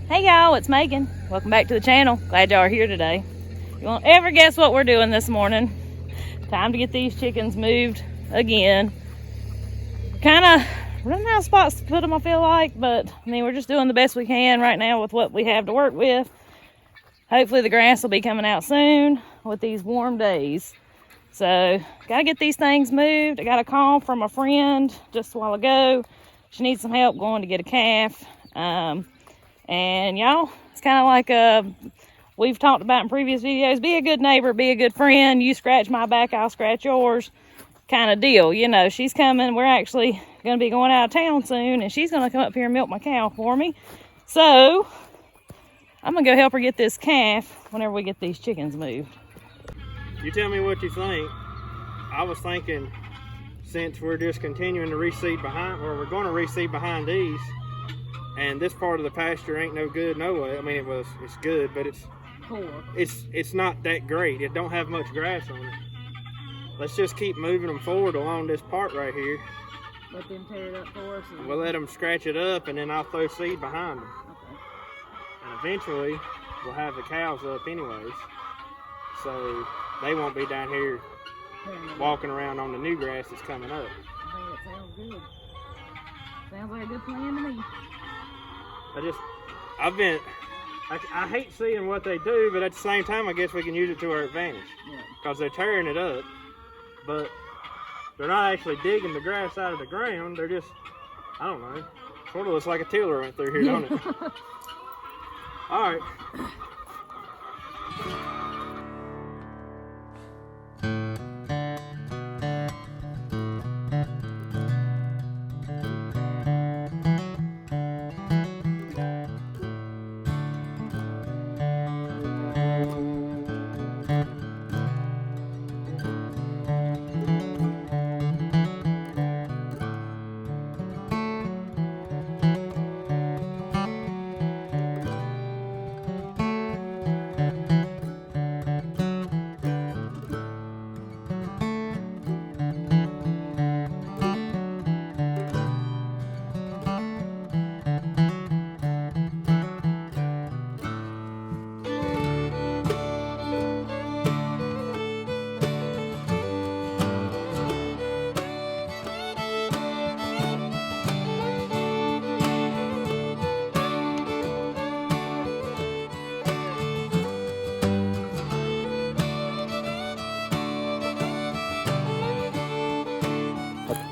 Hey y'all, it's Megan. Welcome back to the channel. Glad y'all are here today. You won't ever guess what we're doing this morning. Time to get these chickens moved again. Kind of running out of spots to put them, I feel like, but I mean, we're just doing the best we can right now with what we have to work with. Hopefully the grass will be coming out soon with these warm days. So, gotta get these things moved. I got a call from a friend just a while ago. She needs some help going to get a calf. And y'all, it's kind of like we've talked about in previous videos. Be a good neighbor, be a good friend. You scratch my back, I'll scratch yours kind of deal. You know, she's coming. We're actually going to be going out of town soon, and she's going to come up here and milk my cow for me. So, I'm going to go help her get this calf whenever we get these chickens moved. You tell me what you think. I was thinking, since we're just continuing to reseed behind, or we're going to reseed behind these, and this part of the pasture ain't no good no way. I mean, it's good, but it's poor. It's not that great. It don't have much grass on it. Let's just keep moving them forward along this part right here. Let them tear it up for us. We'll let them scratch it up, and then I'll throw seed behind them. Okay. And eventually, we'll have the cows up anyways, so they won't be down here walking around on the new grass that's coming up. I think it sounds good. Sounds like a good plan to me. I hate seeing what they do, but at the same time, I guess we can use it to our advantage. Yeah. Because they're tearing it up, but they're not actually digging the grass out of the ground. They're just, I don't know, sort of looks like a tiller went through here, don't it? All right.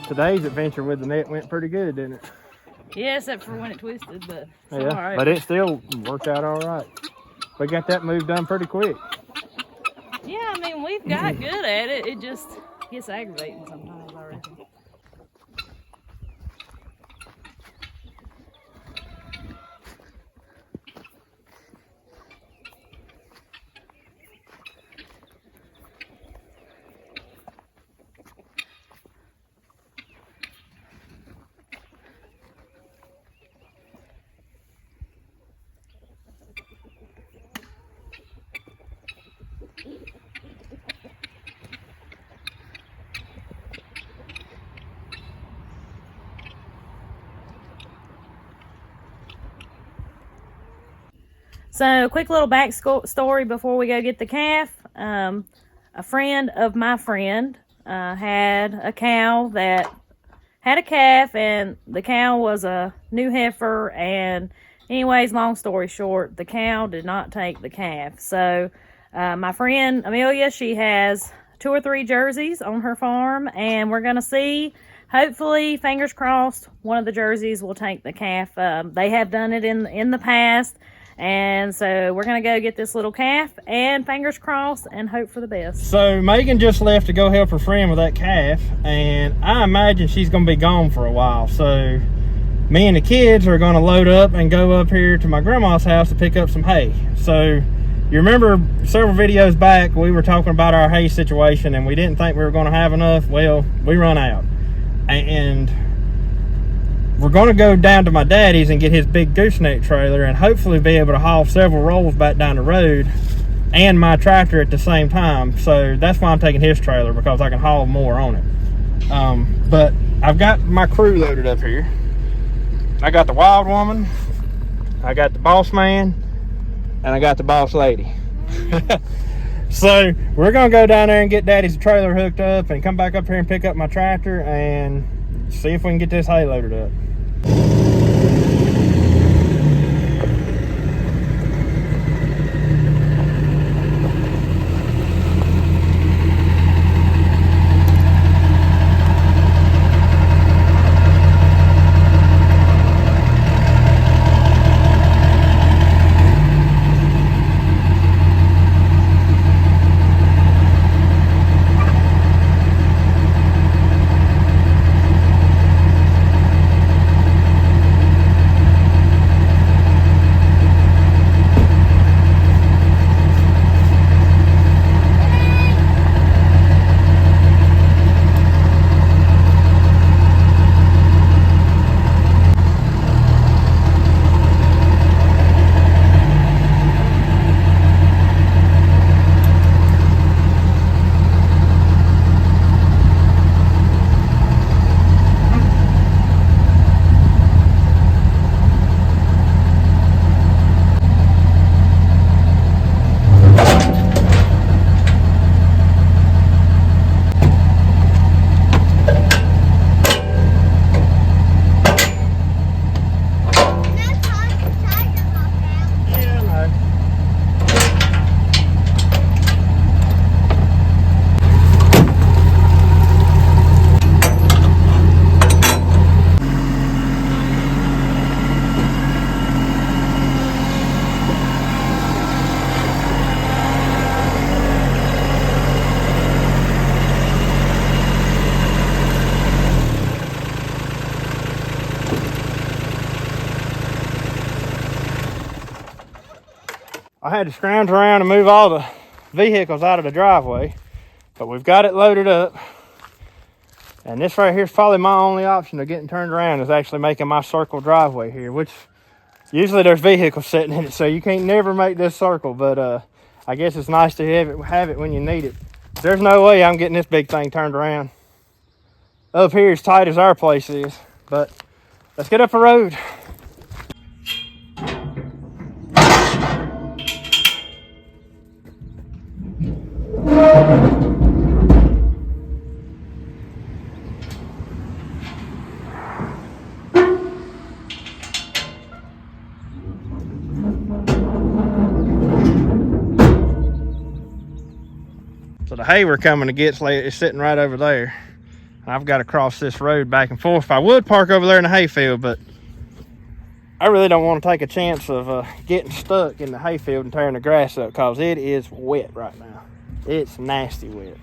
Today's adventure with the net went pretty good, didn't it? Yeah, except for when it twisted, but it's yeah, all right. But it still worked out all right. We got that move done pretty quick. Yeah, I mean, we've got good at it. It just gets aggravating sometimes, I reckon. So, quick little back story before we go get the calf. A friend of my friend had a cow that had a calf, and the cow was a new heifer. And anyways, long story short, the cow did not take the calf. So, my friend Amelia, she has 2 or 3 jerseys on her farm, and we're going to see, hopefully, fingers crossed, one of the jerseys will take the calf. They have done it in the past. And so we're going to go get this little calf, and fingers crossed and hope for the best. So Megan just left to go help her friend with that calf, and I imagine she's going to be gone for a while. So me and the kids are going to load up and go up here to my grandma's house to pick up some hay. So you remember several videos back, we were talking about our hay situation, and we didn't think we were going to have enough. Well, we run out. And we're going to go down to my daddy's and get his big gooseneck trailer and hopefully be able to haul several rolls back down the road and my tractor at the same time. So that's why I'm taking his trailer, because I can haul more on it. But I've got my crew loaded up here. I got the Wild Woman, I got the boss man, and I got the boss lady. So we're gonna go down there and get Daddy's trailer hooked up and come back up here and pick up my tractor and see if we can get this hay loaded up. I had to scrounge around and move all the vehicles out of the driveway, but we've got it loaded up. And this right here is probably my only option of getting turned around, is actually making my circle driveway here, which usually there's vehicles sitting in it, so you can't never make this circle, but I guess it's nice to have it when you need it. There's no way I'm getting this big thing turned around up here as tight as our place is, but let's get up the road. So the hay we're coming to get is sitting right over there. I've got to cross this road back and forth. I would park over there in the hayfield, but I really don't want to take a chance of getting stuck in the hayfield and tearing the grass up, because it is wet right now. It's nasty wet.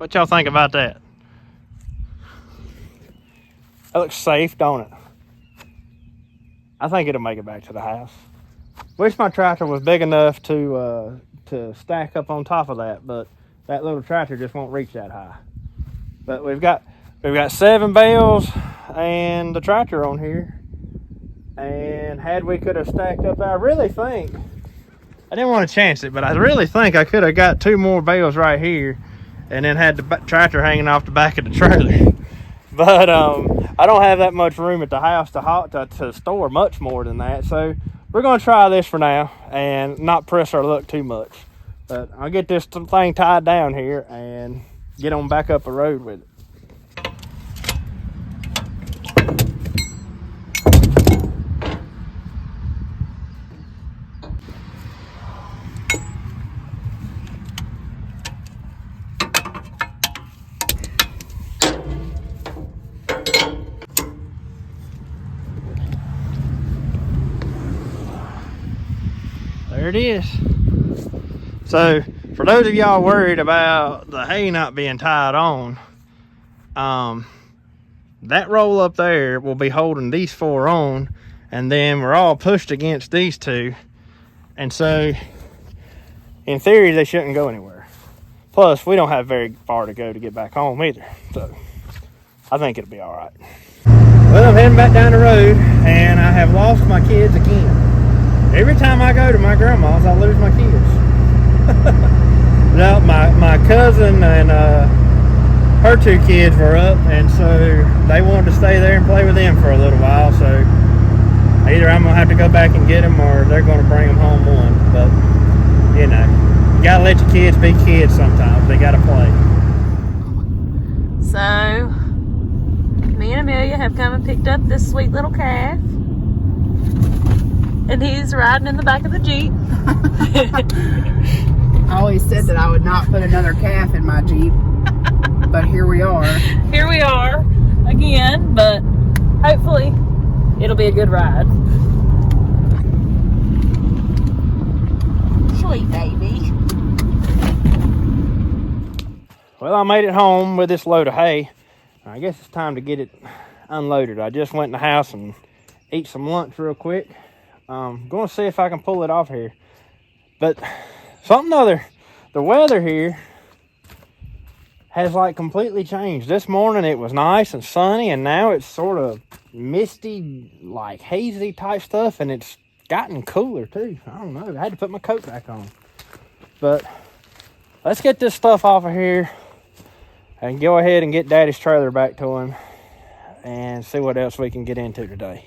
What y'all think about that? That looks safe, don't it? I think it'll make it back to the house. Wish my tractor was big enough to stack up on top of that, but that little tractor just won't reach that high. But we've got 7 bales and the tractor on here. And had we could have stacked up, I really think, I didn't want to chance it, but I really think I could have got 2 more bales right here and then had the tractor hanging off the back of the trailer. But I don't have that much room at the house to store much more than that. So we're going to try this for now and not press our luck too much. But I'll get this thing tied down here and get on back up the road with it. There it is. So for those of y'all worried about the hay not being tied on, that roll up there will be holding these 4 on, and then we're all pushed against these 2, and so in theory they shouldn't go anywhere. Plus we don't have very far to go to get back home either, so I think it'll be all right. Well, I'm heading back down the road and I have lost my kids again. Every time I go to my grandma's, I lose my kids. No, my cousin and her 2 kids were up, and so they wanted to stay there and play with them for a little while. So either I'm gonna have to go back and get them, or they're gonna bring them home one. But you know, you gotta let your kids be kids sometimes. They gotta play. So me and Amelia have come and picked up this sweet little calf. And he's riding in the back of the Jeep. I always said that I would not put another calf in my Jeep. But here we are. Here we are again, but hopefully it'll be a good ride. Sweet baby. Well, I made it home with this load of hay. I guess it's time to get it unloaded. I just went in the house and ate some lunch real quick. Going to see if I can pull it off here. But something other, the weather here has like completely changed. This morning it was nice and sunny, and now it's sort of misty, like hazy type stuff, and it's gotten cooler too. I don't know. I had to put my coat back on. But let's get this stuff off of here and go ahead and get Daddy's trailer back to him and see what else we can get into today.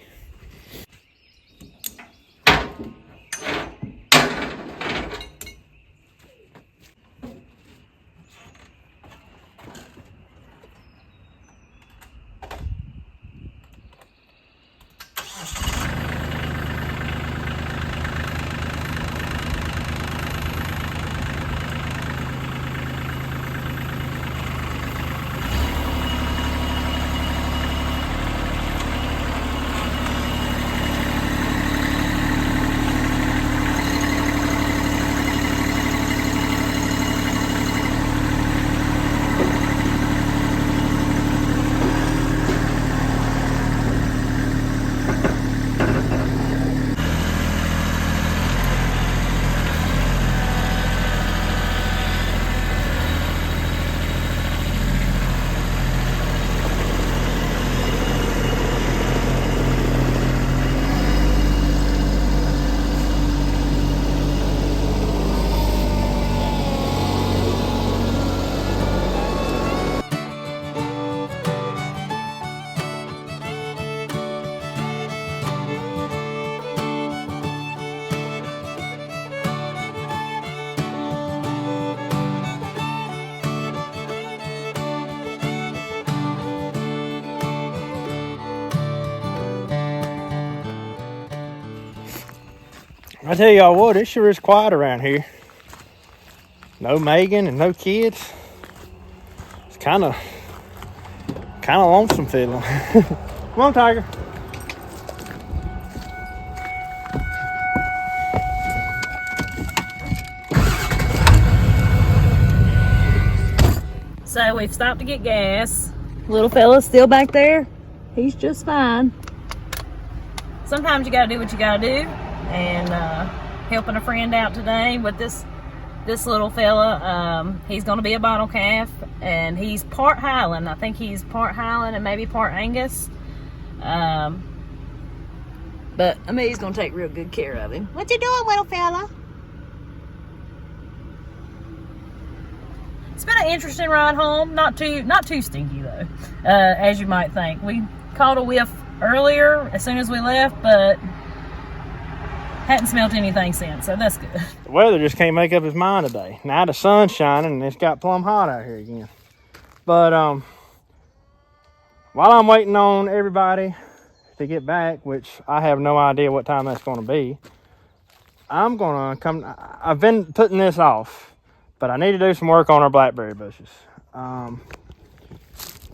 I tell y'all what, it sure is quiet around here. No Megan and no kids. It's kind of lonesome feeling. Come on, Tiger. So we've stopped to get gas. Little fella's still back there. He's just fine. Sometimes you gotta do what you gotta do. And helping a friend out today with this little fella. He's gonna be a bottle calf, and he's part Highland. I think he's part Highland and maybe part Angus. But Amy's gonna take real good care of him. What you doing, little fella? It's been an interesting ride home. Not too stinky though, as you might think. We caught a whiff earlier as soon as we left, but hadn't smelt anything since, so that's good. The weather just can't make up its mind today. Now the sun's shining and it's got plumb hot out here again. But while I'm waiting on everybody to get back, which I have no idea what time that's going to be, I'm gonna come. I've been putting this off, but I need to do some work on our blackberry bushes.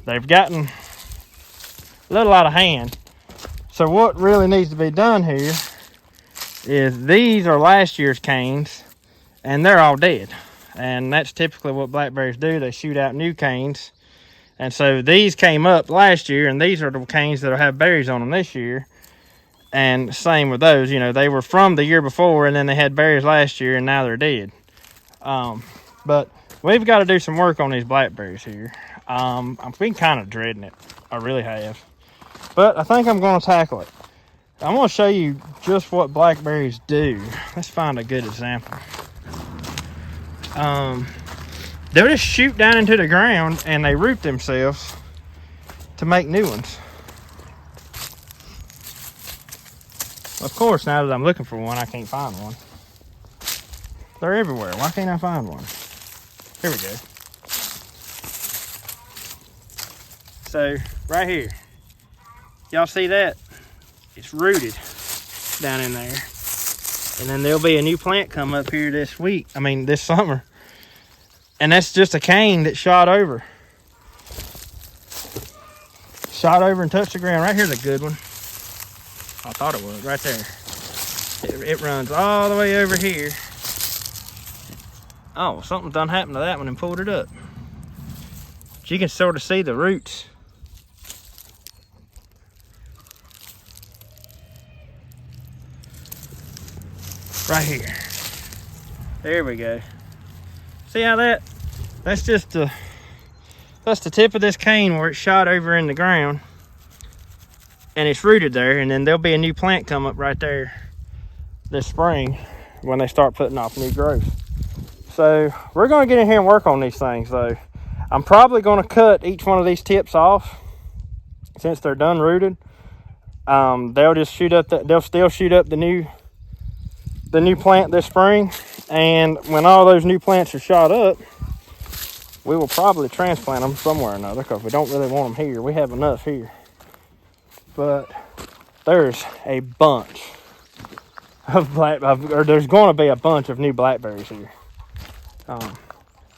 They've gotten a little out of hand. So what really needs to be done here is these are last year's canes and they're all dead. And that's typically what blackberries do. They shoot out new canes. And so these came up last year, and these are the canes that'll have berries on them this year. And same with those, you know, they were from the year before and then they had berries last year and now they're dead. But we've got to do some work on these blackberries here. I've been kind of dreading it. I really have. But I think I'm going to tackle it. I'm going to show you just what blackberries do. Let's find a good example. They'll just shoot down into the ground and they root themselves to make new ones. Of course, now that I'm looking for one, I can't find one. They're everywhere. Why can't I find one? Here we go. So, right here. Y'all see that? It's rooted down in there. And then there'll be a new plant come up here this summer. And that's just a cane that shot over. Shot over and touched the ground. Right here's a good one. I thought it was right there. It runs all the way over here. Oh, something done happened to that one and pulled it up. But you can sort of see the roots. Right here. There we go. See how that's just the tip of this cane where it shot over in the ground. And it's rooted there, and then there'll be a new plant come up right there this spring when they start putting off new growth. So we're going to get in here and work on these things though. I'm probably going to cut each one of these tips off since they're done rooted. They'll just shoot up they'll still shoot up the new plant this spring, and when all those new plants are shot up, we will probably transplant them somewhere or another because we don't really want them here. We have enough here. But there's a bunch of there's going to be a bunch of new blackberries here.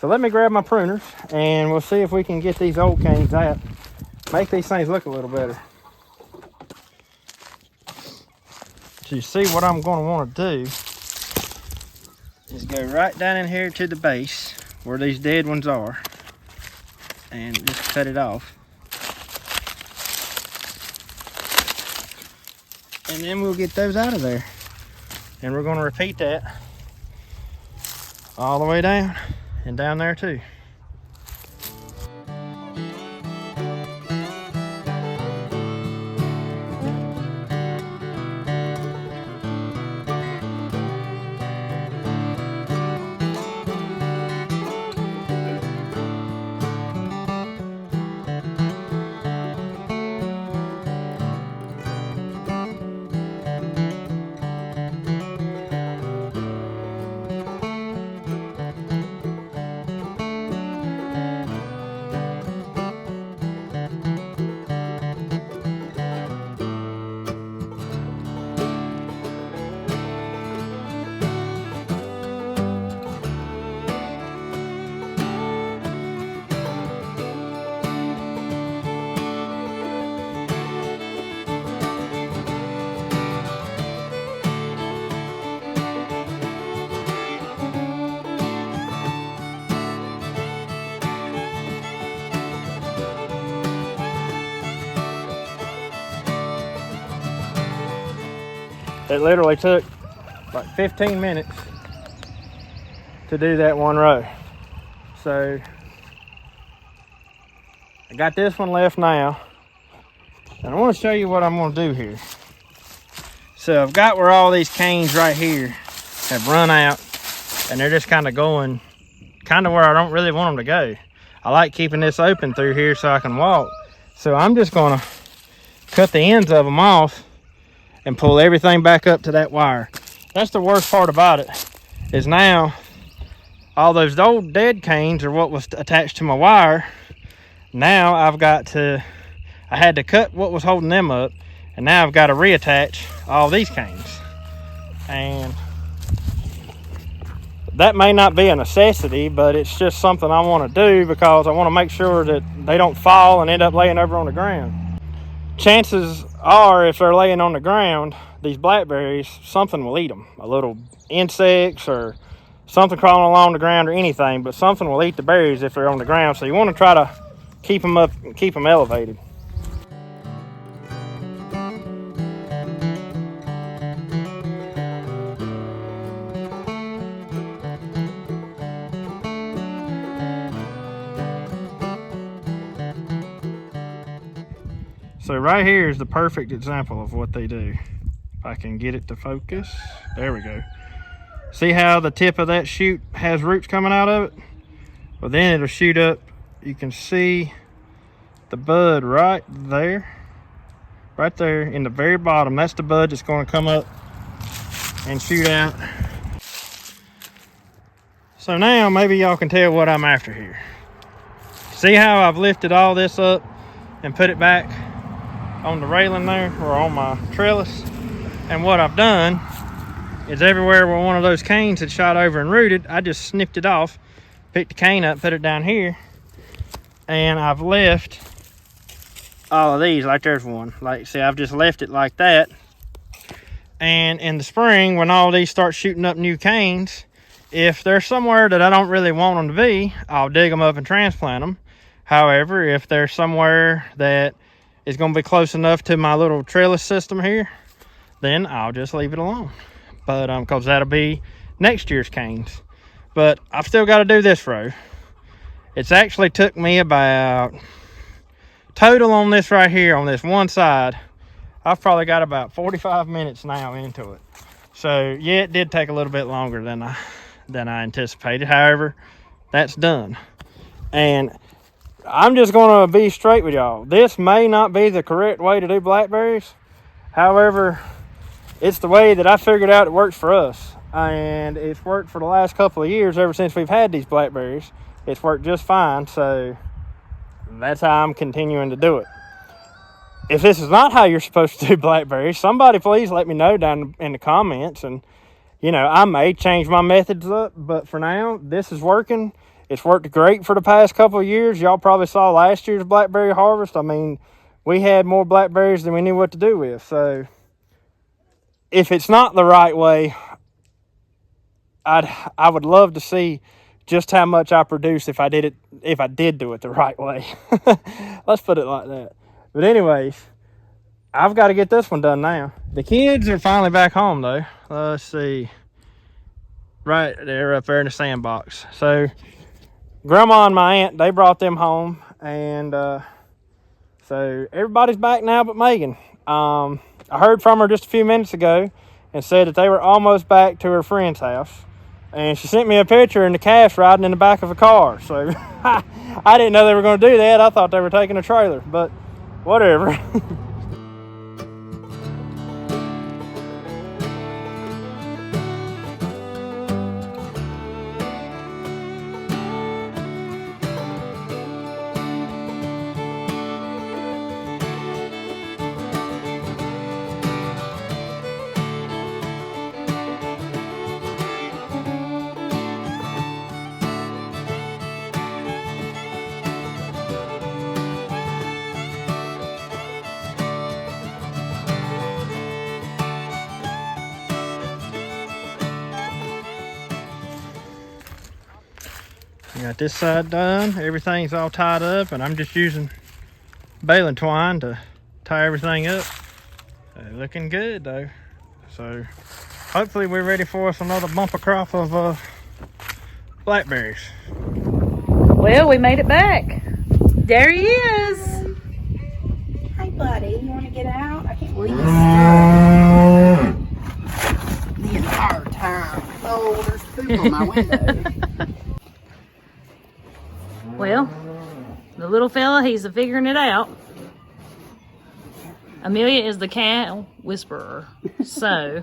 So let me grab my pruners and we'll see if we can get these old canes out. Make these things look a little better. So you see what I'm going to want to do is go right down in here to the base where these dead ones are and just cut it off. And then we'll get those out of there. And we're going to repeat that all the way down and down there too. It literally took like 15 minutes to do that one row. So I got this one left now, and I want to show you what I'm going to do here. So I've got where all these canes right here have run out, and they're just kind of going kind of where I don't really want them to go. I like keeping this open through here so I can walk. So I'm just going to cut the ends of them off and pull everything back up to that wire. That's the worst part about it, is now all those old dead canes are what was attached to my wire. Now I had to cut what was holding them up, and now I've got to reattach all these canes. And that may not be a necessity, but it's just something I want to do because I want to make sure that they don't fall and end up laying over on the ground. Chances are, if they're laying on the ground, these blackberries, something will eat them. A little insects or something crawling along the ground or anything, but something will eat the berries if they're on the ground. So you want to try to keep them up and keep them elevated. So right here is the perfect example of what they do. If I can get it to focus, there we go. See how the tip of that shoot has roots coming out of it? Well, then it'll shoot up. You can see the bud right there in the very bottom. That's the bud that's going to come up and shoot out. So now maybe y'all can tell what I'm after here. See how I've lifted all this up and put it back on the railing there, or on my trellis? And what I've done is everywhere where one of those canes had shot over and rooted, I just snipped it off, picked the cane up, put it down here, and I've left all of these. Like there's one. Like, see, I've just left it like that. And in the spring, when all these start shooting up new canes, if they're somewhere that I don't really want them to be, I'll dig them up and transplant them. However, if they're somewhere that is going to be close enough to my little trellis system here, then I'll just leave it alone. But because that'll be next year's canes. But I've still got to do this row. It's actually took me about, total on this right here, on this one side, I've probably got about 45 minutes now into it. So yeah, it did take a little bit longer than I anticipated. However, that's done. And I'm just going to be straight with y'all. This may not be the correct way to do blackberries. However, it's the way that I figured out it works for us. And it's worked for the last couple of years, ever since we've had these blackberries. It's worked just fine, so that's how I'm continuing to do it. If this is not how you're supposed to do blackberries, somebody please let me know down in the comments. And, you know, I may change my methods up, but for now, this is working. It's worked great for the past couple of years. Y'all probably saw last year's blackberry harvest. I mean, we had more blackberries than we knew what to do with. So if it's not the right way, I would love to see just how much I produce if I did do it the right way. Let's put it like that. But anyways, I've got to get this one done now. The kids are finally back home though. Let's see. Right there, up there in the sandbox. So Grandma and my aunt, they brought them home, and so everybody's back now but Megan. I heard from her just a few minutes ago and said that they were almost back to her friend's house. And she sent me a picture and the calves riding in the back of a car. So I didn't know they were going to do that. I thought they were taking a trailer, but whatever. Got this side done. Everything's all tied up, and I'm just using baling twine to tie everything up. Looking good though. So hopefully we're ready for us another bumper crop of blackberries. Well, we made it back. There he is. Hi, buddy. You want to get out? I can't believe you stood the entire time. Oh, there's poop on my window. Well, the little fella, he's figuring it out. Amelia is the cat whisperer. So,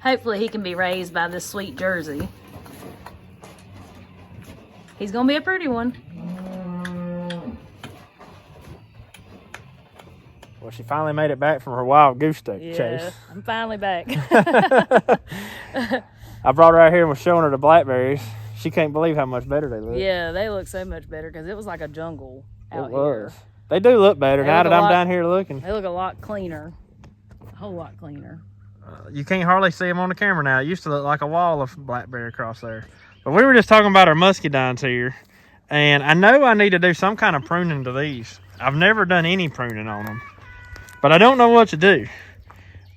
hopefully he can be raised by this sweet Jersey. He's gonna be a pretty one. Well, she finally made it back from her wild goose chase. Yeah, I'm finally back. I brought her out here and was showing her the blackberries. She can't believe how much better they look. Yeah, they look so much better because it was like a jungle out here. They do look better now that I'm down here looking. They look a lot cleaner. A whole lot cleaner. You can't hardly see them on the camera now. It used to look like a wall of blackberry across there. But we were just talking about our muscadines here. And I know I need to do some kind of pruning to these. I've never done any pruning on them. But I don't know what to do.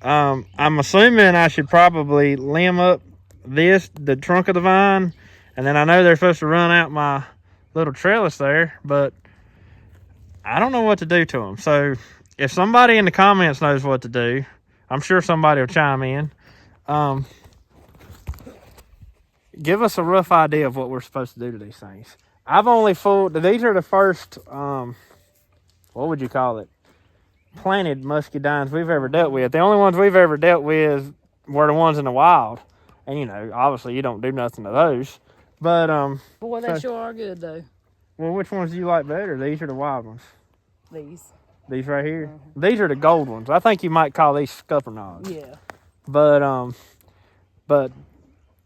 I'm assuming I should probably limb up the trunk of the vine. And then I know they're supposed to run out my little trellis there. But I don't know what to do to them. So if somebody in the comments knows what to do, I'm sure somebody will chime in. Give us a rough idea of what we're supposed to do to these things. I've only these are the first, what would you call it? Planted muscadines we've ever dealt with. The only ones we've ever dealt with were the ones in the wild. And, you know, obviously you don't do nothing to those. But, boy, they sure are good, though. Well, which ones do you like better? These or the wild ones? These. These right here? Mm-hmm. These are the gold ones. I think you might call these scuppernongs. Yeah. But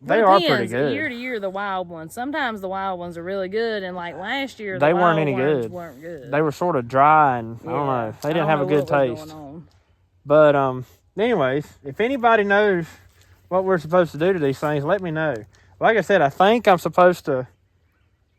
they are pretty good. Year to year, the wild ones. Sometimes the wild ones are really good, and like last year, they weren't any good. Weren't good. They were sort of dry, and I don't know. They didn't have a good taste. But anyways, if anybody knows what we're supposed to do to these things, let me know. Like I said, I think I'm supposed to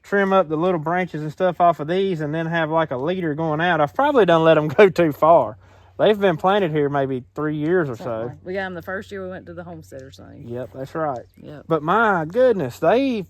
trim up the little branches and stuff off of these, and then have like a leader going out. I've probably done let them go too far. They've been planted here maybe 3 years or so. We got them the first year we went to the Homestead thing. Yep, that's right. Yep. But my goodness, they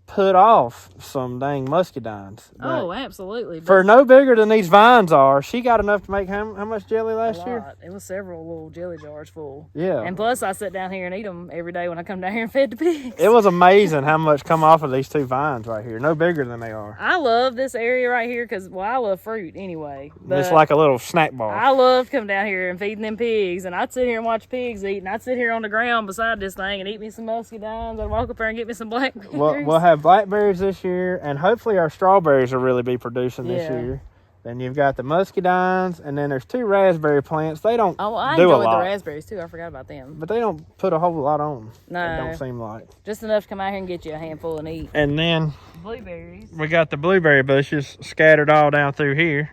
put off some dang muscadines. Oh, absolutely. For no bigger than these vines are, she got enough to make how much jelly last year? It was several little jelly jars full. Yeah. And plus, I sit down here and eat them every day when I come down here and fed the pigs. It was amazing how much come off of these two vines right here. No bigger than they are. I love this area right here because, well, I love fruit anyway. It's like a little snack bar. I love coming down here and feeding them pigs. And I'd sit here and watch pigs eat. And I'd sit here on the ground beside this thing and eat me some muscadines. I'd walk up there and get me some blackberries. We'll have blackberries this year, and hopefully our strawberries will really be producing this year. Then you've got the muscadines, and then there's 2 raspberry plants. They don't I do a enjoyed lot. the raspberries too. I forgot about them. But they don't put a whole lot on them. No. It don't seem like. Just enough to come out here and get you a handful and eat. And then Blueberries. we got the blueberry bushes scattered all down through here.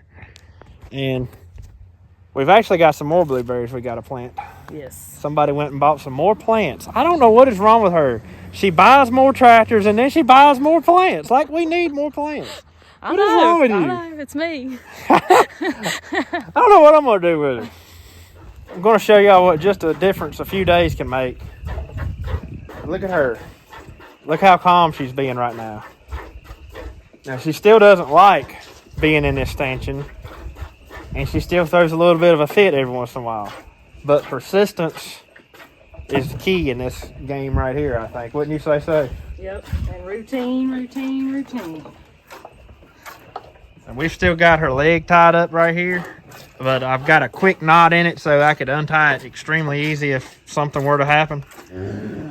And we've actually got some more blueberries we got to plant. Yes. Somebody went and bought some more plants. I don't know what is wrong with her. She buys more tractors and then she buys more plants. Like, we need more plants. What is wrong with you? I know, it's me. I don't know what I'm going to do with it. I'm going to show y'all what just a difference a few days can make. Look at her. Look how calm she's being right now. Now, she still doesn't like being in this stanchion. And she still throws a little bit of a fit every once in a while. But persistence is the key in this game right here, I think. Wouldn't you say so? Yep. And routine. And we've still got her leg tied up right here. But I've got a quick knot in it so I could untie it extremely easy if something were to happen.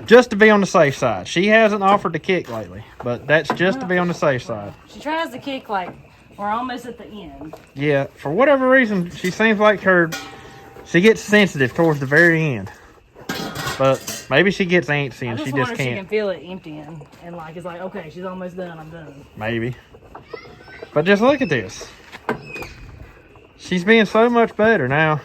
Just to be on the safe side. She hasn't offered to kick lately. But that's just to be on the safe side. She tries to kick like we're almost at the end. Yeah. For whatever reason, she seems like she gets sensitive towards the very end. But maybe she gets antsy and she just can't. She can feel it emptying and like it's like, okay, she's almost done. I'm done. Maybe. But just look at this. She's being so much better now.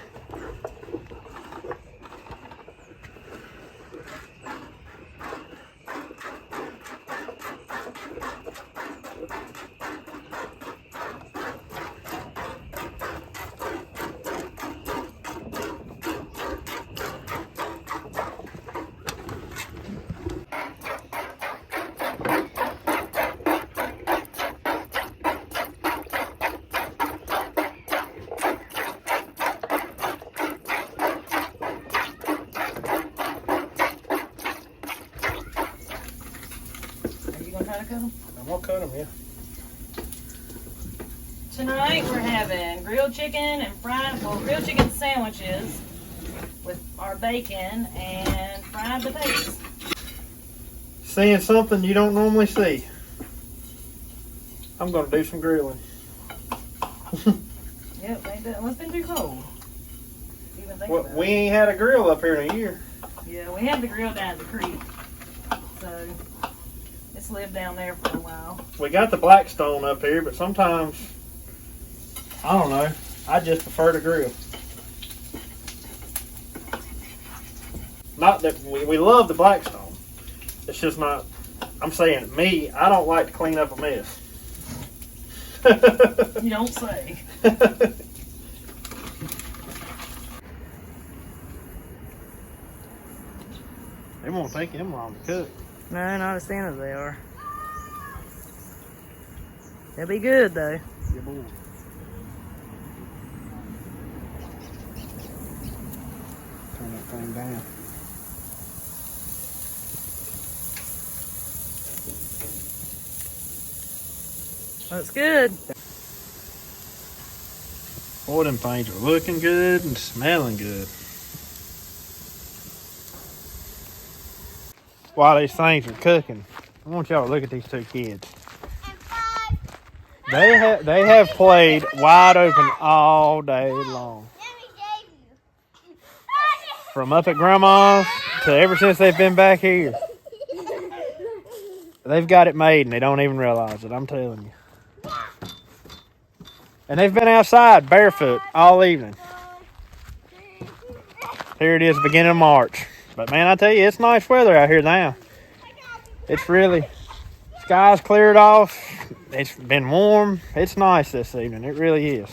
cut them? I'm gonna cut them, yeah. Tonight we're having grilled chicken and grilled chicken sandwiches with our bacon and fried potatoes. Seeing something you don't normally see. I'm gonna do some grilling. Yep, it's been too cold. Even think Well, about we it. ain't had a grill up here in a year. Yeah, we had the grill down at the creek, so it's lived down there for a while. We got the Blackstone up here, but sometimes, I don't know, I just prefer to grill. Not that we love the Blackstone. It's just not, I'm saying me, I don't like to clean up a mess. You don't say. It won't take them long to cook. No, not as thin as they are. They'll be good though. Yeah, boy. Turn that thing down. Looks good. Boy, them things are looking good and smelling good. While these things are cooking, I want y'all to look at these two kids. They have played wide open all day long. From up at Grandma's to ever since they've been back here. They've got it made and they don't even realize it, I'm telling you. And they've been outside barefoot all evening. Here it is, beginning of March. But man, I tell you, it's nice weather out here now. It's really, sky's cleared off. It's been warm. It's nice this evening. It really is.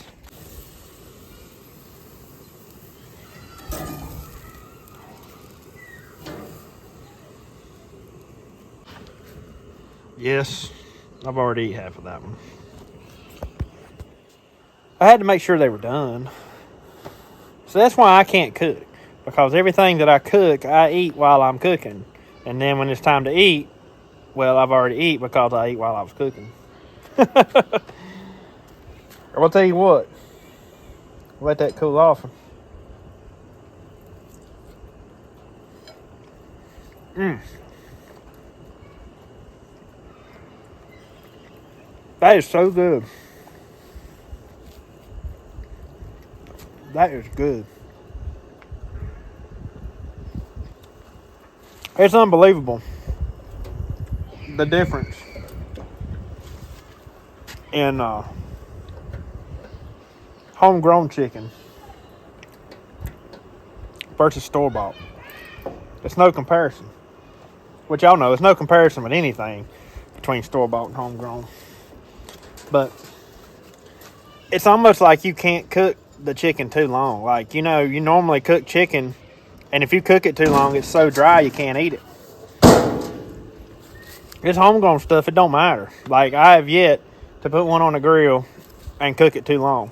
Yes, I've already eaten half of that one. I had to make sure they were done. So that's why I can't cook. Because everything that I cook, I eat while I'm cooking. And then when it's time to eat, well, I've already eaten because I eat while I was cooking. Or I'll tell you what. Let that cool off. That is so good. That is good. It's unbelievable the difference in homegrown chicken versus store-bought. It's no comparison. Which y'all know, it's no comparison with anything between store-bought and homegrown. But it's almost like you can't cook the chicken too long. Like, you know, you normally cook chicken, and if you cook it too long, it's so dry you can't eat it. This homegrown stuff, it don't matter. Like, I have yet to put one on the grill and cook it too long.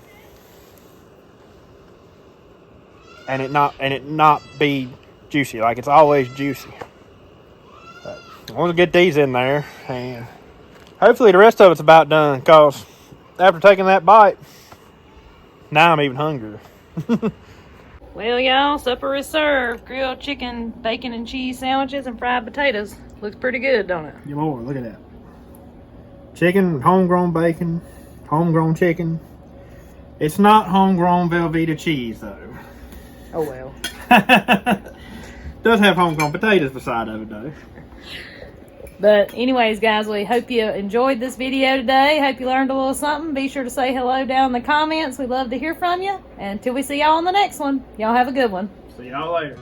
And it not be juicy. Like, it's always juicy. But we'll get these in there, and hopefully the rest of it's about done, because after taking that bite, now I'm even hungrier. Well, y'all, supper is served. Grilled chicken, bacon and cheese sandwiches, and fried potatoes. Looks pretty good, don't it? Yeah, Lord, look at that. Chicken, homegrown bacon, homegrown chicken. It's not homegrown Velveeta cheese, though. Oh, well. Does have homegrown potatoes beside of it, though. But anyways, guys, we hope you enjoyed this video today. Hope you learned a little something. Be sure to say hello down in the comments. We'd love to hear from you. And until we see y'all on the next one, y'all have a good one. See y'all later.